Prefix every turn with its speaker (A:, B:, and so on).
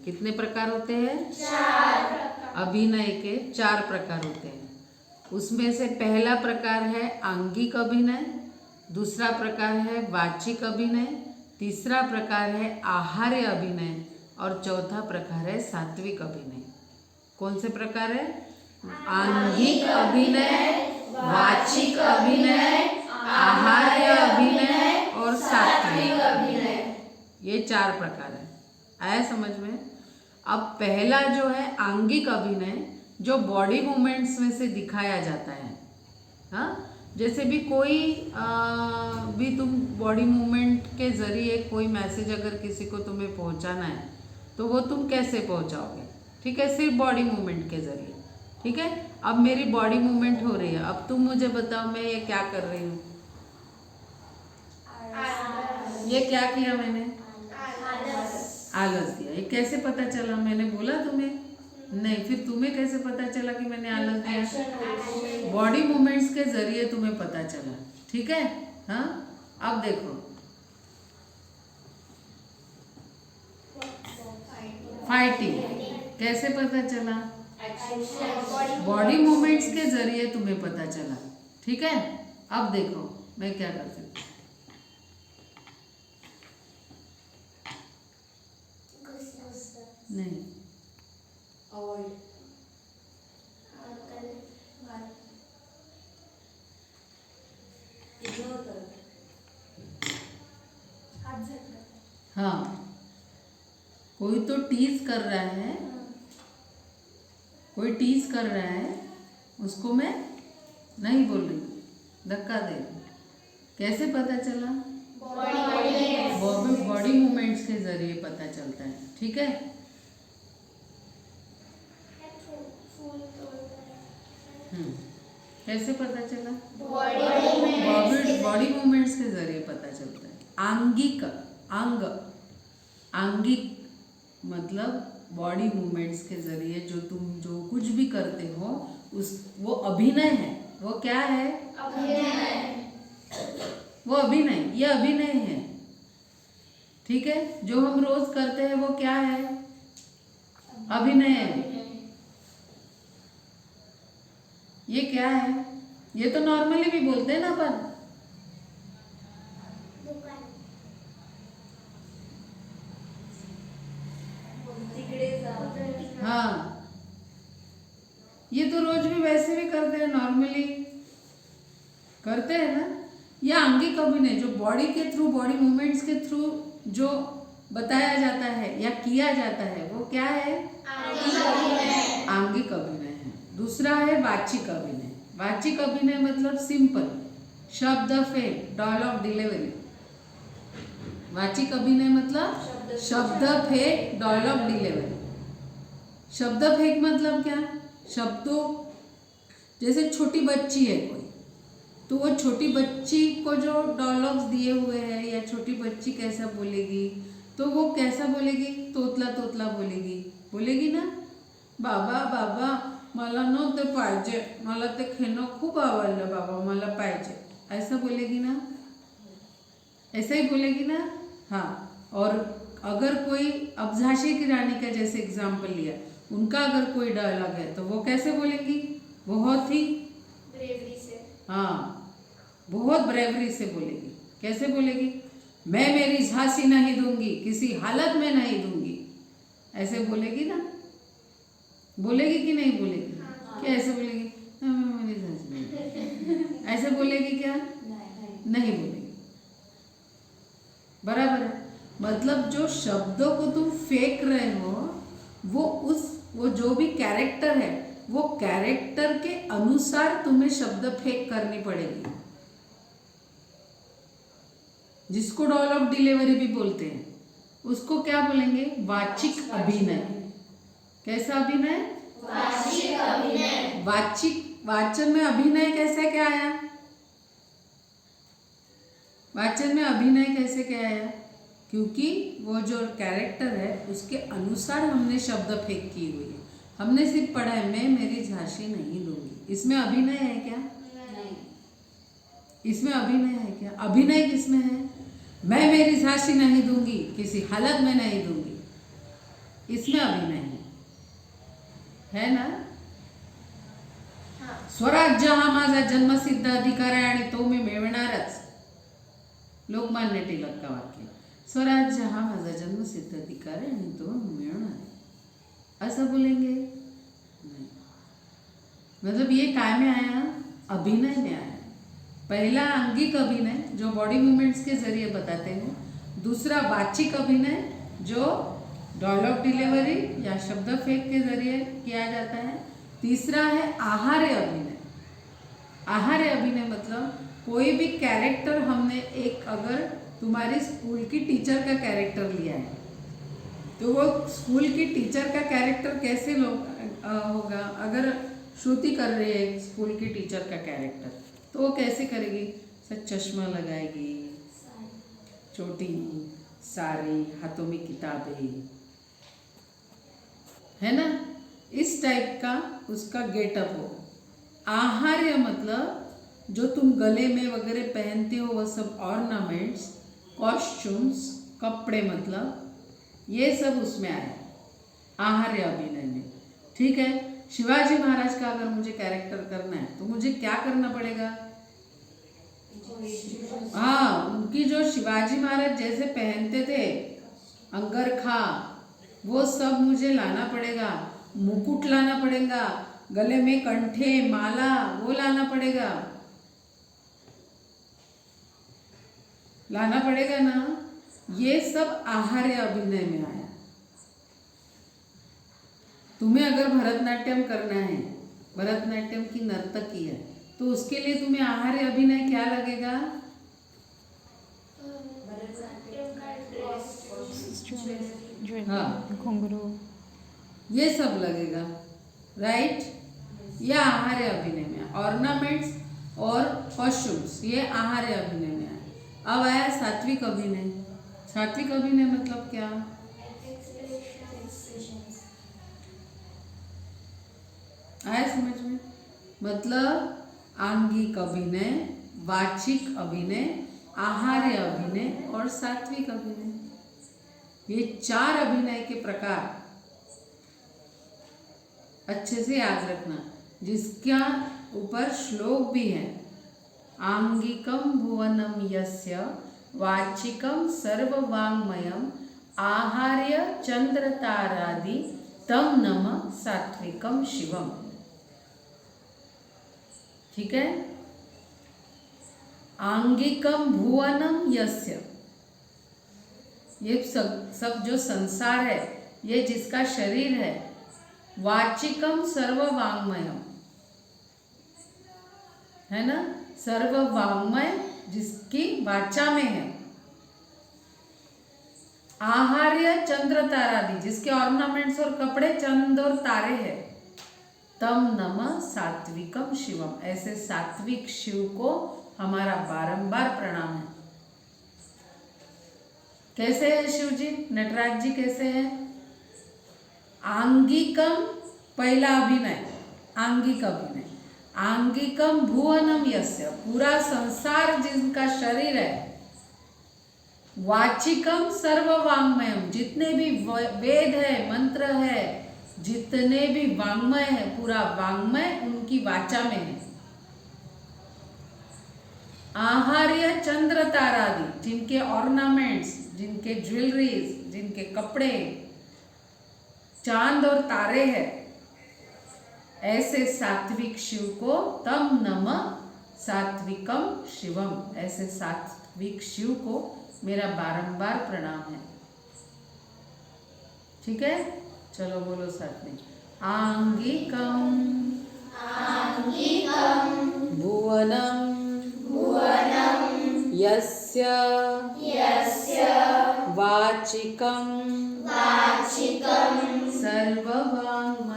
A: कितने प्रकार होते हैं? 4। अभिनय के 4 प्रकार होते हैं। उसमें से पहला प्रकार है आंगिक अभिनय, दूसरा प्रकार है वाचिक अभिनय, तीसरा प्रकार है आहार्य अभिनय और चौथा प्रकार है सात्विक अभिनय। कौन से प्रकार है? आंगिक अभिनय, वाचिक अभिनय, आहार्य अभिनय और सात्विक अभिनय। ये 4 प्रकार है। आया समझ में? अब पहला जो है आंगिक अभिनय, जो बॉडी मूवमेंट्स में से दिखाया जाता है। हाँ, जैसे भी कोई भी तुम बॉडी मूवमेंट के जरिए कोई मैसेज अगर किसी को तुम्हें पहुंचाना है तो वो तुम कैसे पहुंचाओगे? ठीक है, सिर्फ बॉडी मूवमेंट के जरिए। ठीक है, अब मेरी बॉडी मूवमेंट हो रही है, अब तुम मुझे बताओ मैं ये क्या कर रही हूँ? ये क्या किया मैंने? आलस दिया। ये कैसे पता चला? मैंने बोला तुम्हें? नहीं। फिर तुम्हें कैसे पता चला कि मैंने आलस दिया? बॉडी मूवमेंट्स के जरिए तुम्हें पता चला। ठीक है। हाँ, अब देखो फाइटिंग कैसे पता चला? बॉडी मूवमेंट्स के जरिए तुम्हें पता चला। ठीक है, अब देखो मैं क्या कर सकती हूँ। नहीं, हाँ, कोई तो टीज कर रहा है, कोई टीज कर रहा है, उसको मैं नहीं बोल रही, धक्का दे रही। कैसे पता चला? बॉडी मूवमेंट्स के जरिए पता चलता है। ठीक है, कैसे पता चला? बॉडी मूवमेंट्स के जरिए पता चलता है। आंगिक मतलब बॉडी मूवमेंट्स के जरिए जो तुम जो कुछ भी करते हो वो अभिनय है। वो क्या है? वो अभिनय, ये अभिनय है। ठीक है, जो हम रोज करते हैं वो क्या है? अभिनय है। ये क्या है? ये तो नॉर्मली भी बोलते हैं ना अपन। हाँ, ये तो रोज भी वैसे भी करते हैं, नॉर्मली करते हैं ना। यह आंगिक अभिनय जो बॉडी के थ्रू, बॉडी मूवमेंट्स के थ्रू जो बताया जाता है या किया जाता है वो क्या है? आंगिक अभिनय है। दूसरा है वाचिक अभिनय। वाचिक अभिनय मतलब सिंपल, शब्द फेक, डायलॉग डिलीवरी। वाचिक अभिनय मतलब शब्द फेक, डायलॉग डिलीवरी। शब्द फेक मतलब क्या? शब्दों, जैसे छोटी बच्ची है कोई, तो वो छोटी बच्ची को जो डायलॉग्स दिए हुए हैं या छोटी बच्ची कैसा बोलेगी, तो वो कैसा बोलेगी? तोतला तोतला बोलेगी ना। बाबा बाबा मला न ते पाहिजे, मला ते खेळणं खूप आवडलं बाबा, मला पाहिजे, ऐसा बोलेगी ना। ऐसा ही बोलेगी ना। हाँ, और अगर कोई, अब झांसी की रानी का जैसे एग्जाम्पल लिया, उनका अगर कोई डायलॉग है तो वो कैसे बोलेंगी? बहुत ही ब्रेवरी से। हाँ, बहुत ब्रेवरी से बोलेगी। कैसे बोलेगी? मैं मेरी झांसी नहीं दूंगी, किसी हालत में नहीं दूंगी, ऐसे बोलेगी ना। बोलेगी कि नहीं बोलेगी? क्या ऐसे बोलेगी? मैं मेरी झांसी नहीं, ऐसे बोलेगी क्या? नहीं बोलेगी। बराबर है। मतलब जो शब्दों को तुम फेंक रहे हो वो जो भी कैरेक्टर है, वो कैरेक्टर के अनुसार तुम्हें शब्द फेंक करनी पड़ेगी, जिसको डायलॉग डिलीवरी भी बोलते हैं। उसको क्या बोलेंगे? वाचिक अभिनय। कैसा अभिनय? वाचिक अभिनय। वाचन में अभिनय कैसे क्या आया? वाचन में अभिनय कैसे क्या आया? क्योंकि वो जो कैरेक्टर है उसके अनुसार हमने शब्द फेंक की हुई है। हमने सिर्फ पढ़ा है मैं मेरी झांसी नहीं दूंगी, इसमें अभिनय है क्या? नहीं। इसमें अभिनय है क्या? अभिनय किसमें है? मैं मेरी झांसी नहीं दूंगी, किसी हालत में नहीं दूंगी। इसमें अभिनय है ना? स्वराज्य हा माझा जन्मसिद्ध अधिकार आहे आणि तो मी मिळवणारच. लोकमान्य टिळक का वाक्य. स्वराज्य हा माझा जन्मसिद्ध अधिकार है आणि तो मिळवणार है, ऐसा बोलेंगे नहीं. मतलब ये काय में आया? अभिनय में आया. पहला अंगिक अभिनय जो बॉडी मूवमेंट्स के जरिए बताते हैं, दूसरा वाचिक अभिनय जो डायलॉग डिलीवरी या शब्द फेंक के जरिए किया जाता है, तीसरा है आहार्य अभिनय. आहार्य अभिनय मतलब कोई भी कैरेक्टर हमने एक, अगर तुम्हारी स्कूल की टीचर का कैरेक्टर लिया है तो वो स्कूल की टीचर का कैरेक्टर कैसे होगा? अगर श्रुति कर रही है स्कूल की टीचर का कैरेक्टर तो वो कैसे करेगी? सर चश्मा लगाएगी, छोटी साड़ी, हाथों में किताबें, है ना? इस टाइप का उसका गेटअप हो. आहार्य मतलब जो तुम गले में वगैरह पहनते हो वह सब ऑर्नामेंट्स, कॉस्ट्यूम्स, कपड़े, मतलब ये सब उसमें आए आहार्य अभिनय में. ठीक है. शिवाजी महाराज का अगर मुझे कैरेक्टर करना है तो मुझे क्या करना पड़ेगा? हाँ, उनकी जो शिवाजी महाराज जैसे पहनते थे अंगरखा, वो सब मुझे लाना पड़ेगा. मुकुट लाना पड़ेगा, गले में कंठे, माला, वो लाना पड़ेगा. लाना पड़ेगा ना. ये सब आहार्य अभिनय में आया. तुम्हें अगर भरतनाट्यम करना है, भरतनाट्यम की नर्तकी है, तो उसके लिए तुम्हें आहार्य अभिनय क्या लगेगा? हाँ,
B: घुंघरू,
A: ये सब लगेगा. राइट. ये आहार्य अभिनय में. ऑर्नामेंट्स और कॉस्ट्यूम्स ये आहार्य अभिनय में आया. अब आया सात्विक अभिनय. सात्विक अभिनय मतलब क्या? आया समझ में? मतलब आंगिक अभिनय, वाचिक अभिनय, आहार्य अभिनय और सात्विक अभिनय. ये 4 अभिनय के प्रकार अच्छे से याद रखना, जिसका ऊपर श्लोक भी है. आंगिकम भुवनम यस्य वाचिकम सर्ववाङ्मयम आहार्य चंद्रतारादि तम नम सात्विकम शिवम. ठीक है. आंगिकम भुवनम यस्य, ये सब जो संसार है, ये जिसका शरीर है. वाचिकम सर्ववाङ्मयम, है ना? सर्ववाङ्मय जिसकी वाचा में है. आहार्य चंद्र तारादि जिसके ऑर्नामेंट्स और कपड़े चंद और तारे हैं. तम नमः सात्विकम शिवम, ऐसे सात्विक शिव को हमारा बारंबार प्रणाम है. कैसे है शिव जी? नटराज जी कैसे हैं? आंगिकम पहला अभिनय, आंगिक अभिनय. आंगिकम भुवनम यस्य, पूरा संसार जिनका शरीर है. वाचिकम सर्ववाङ्मयम, जितने भी वेद है, मंत्र है, जितने भी वाङ्मय है, पूरा वाङ्मय उनकी वाचा में है. आहार्य चंद्र तारादि, जिनके ऑर्नामेंट्स, जिनके ज्वेलरीज, जिनके कपड़े चांद और तारे हैं, ऐसे सात्विक शिव को तम नमः सात्विकम शिवम, ऐसे सात्विक शिव को मेरा बारंबार प्रणाम है. ठीक है. चलो बोलो साथ में. आंगिकम
C: आंगिकम
A: भुवनम
C: भुवनम
A: यस्य
C: यस्य
A: वाचिकम
C: वाचिकम
A: सर्ववाङ्मयम्